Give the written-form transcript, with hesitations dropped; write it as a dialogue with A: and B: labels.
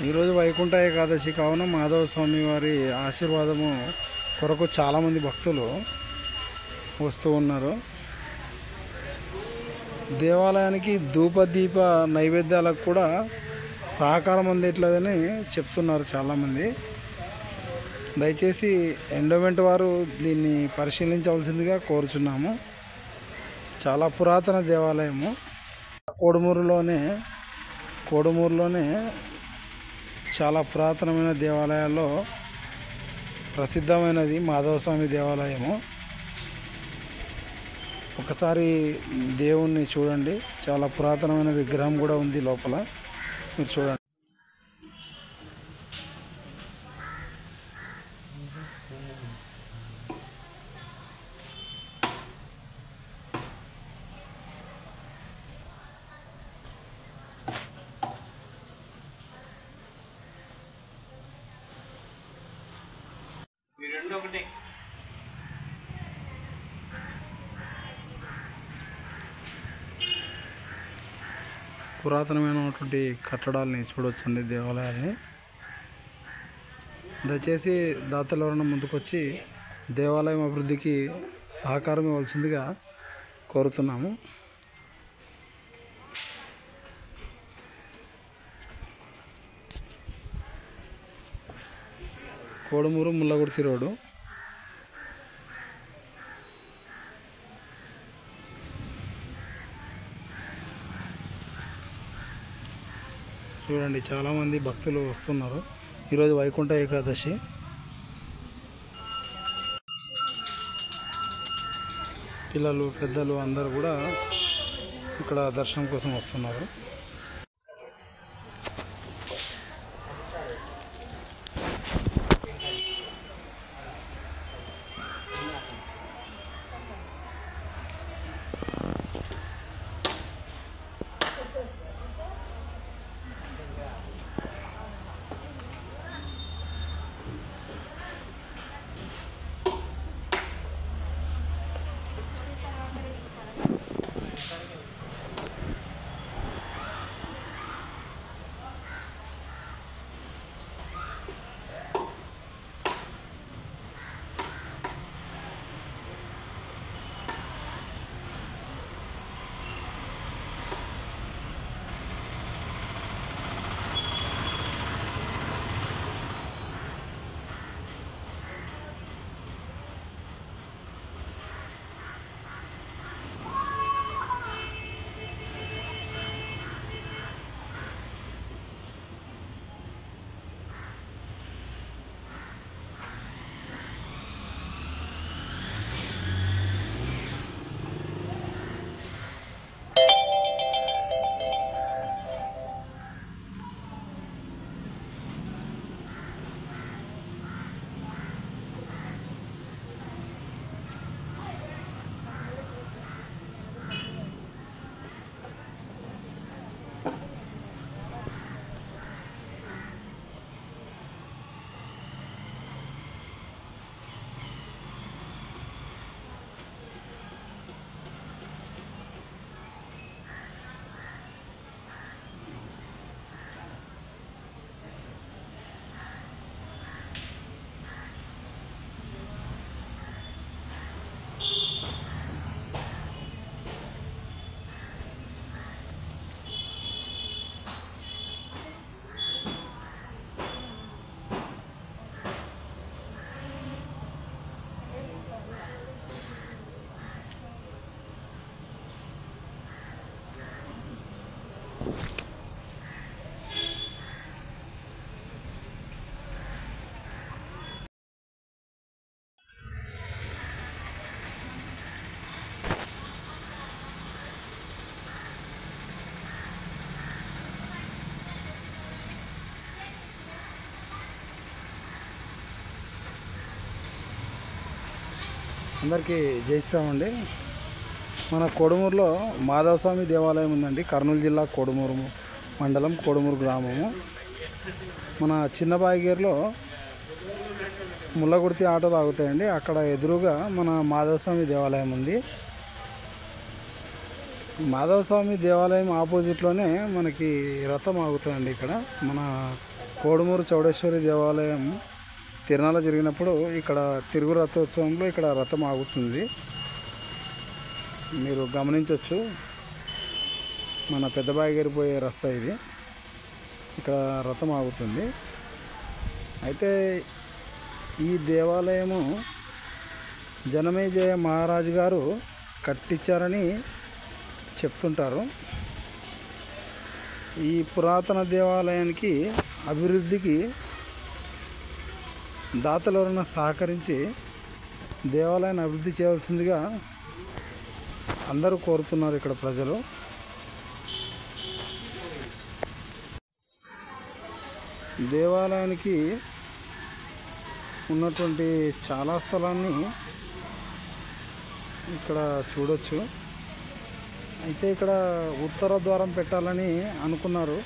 A: ఈరోజు వైకుంఠ ఏకాదశి కావున మాధవ స్వామి వారి ఆశీర్వాదము కొరకు చాలామంది భక్తులు వస్తూ ఉన్నారు. దేవాలయానికి ధూపదీప నైవేద్యాలకు కూడా సహకారం అందట్లేదని చెప్తున్నారు చాలామంది. దయచేసి ఎండోమెంట్ వారు దీన్ని పరిశీలించవలసిందిగా కోరుచున్నాము. చాలా పురాతన దేవాలయము. కోడుమూరులోనే చాలా పురాతనమైన దేవాలయాల్లో ప్రసిద్ధమైనది మాధవస్వామి దేవాలయము. ఒకసారి దేవుణ్ణి చూడండి, చాలా పురాతనమైన విగ్రహం కూడా ఉంది లోపల, మీరు చూడండి. పురాతనమైనటువంటి కట్టడాలని చూడవచ్చండి, దేవాలయాన్ని. దయచేసి దాతలు ఎవరైనా ముందుకొచ్చి దేవాలయం అభివృద్ధికి సహకారం ఇవ్వాల్సిందిగా కోరుతున్నాము. కోడుమూరు ముల్లగుర్తి రోడ్డు. చూడండి, చాలామంది భక్తులు వస్తున్నారు. ఈరోజు వైకుంఠ ఏకాదశి. పిల్లలు పెద్దలు అందరూ కూడా ఇక్కడ దర్శనం కోసం వస్తున్నారు. అందరికీ జై శ్రీరామ్ అండి. మన కోడుమూరులో మాధవస్వామి దేవాలయం ఉందండి. కర్నూలు జిల్లా కోడుమూరు మండలం, కోడుమూరు గ్రామము. మన చిన్న బాయిగేరులో ముల్లగుర్తి ఆటోలు ఆగుతాయండి. అక్కడ ఎదురుగా మన మాధవస్వామి దేవాలయం ఉంది. మాధవస్వామి దేవాలయం ఆపోజిట్లోనే మనకి రథం ఆగుతుందండి. ఇక్కడ మన కోడుమూరు చౌడేశ్వరి దేవాలయం తిరునాళ్ళ జరిగినప్పుడు ఇక్కడ తిరుగు రథోత్సవంలో ఇక్కడ రథం ఆగుతుంది. మీరు గమనించవచ్చు. మన పెద్దబాయి గారి పోయే రస్తా ఇది. ఇక్కడ రథం ఆగుతుంది. అయితే ఈ దేవాలయము జనమేజయ మహారాజు గారు కట్టించారని చెప్తుంటారు. ఈ పురాతన దేవాలయానికి అభివృద్ధికి దాతలు ఎవరైనా సహకరించి దేవాలయాన్ని అభివృద్ధి చేయవలసిందిగా అందరూ కోరుతున్నారు ఇక్కడ ప్రజలు. దేవాలయానికి ఉన్నటువంటి చాలా స్థలాన్ని ఇక్కడ చూడొచ్చు. అయితే ఇక్కడ ఉత్తర ద్వారం పెట్టాలని అనుకున్నారు.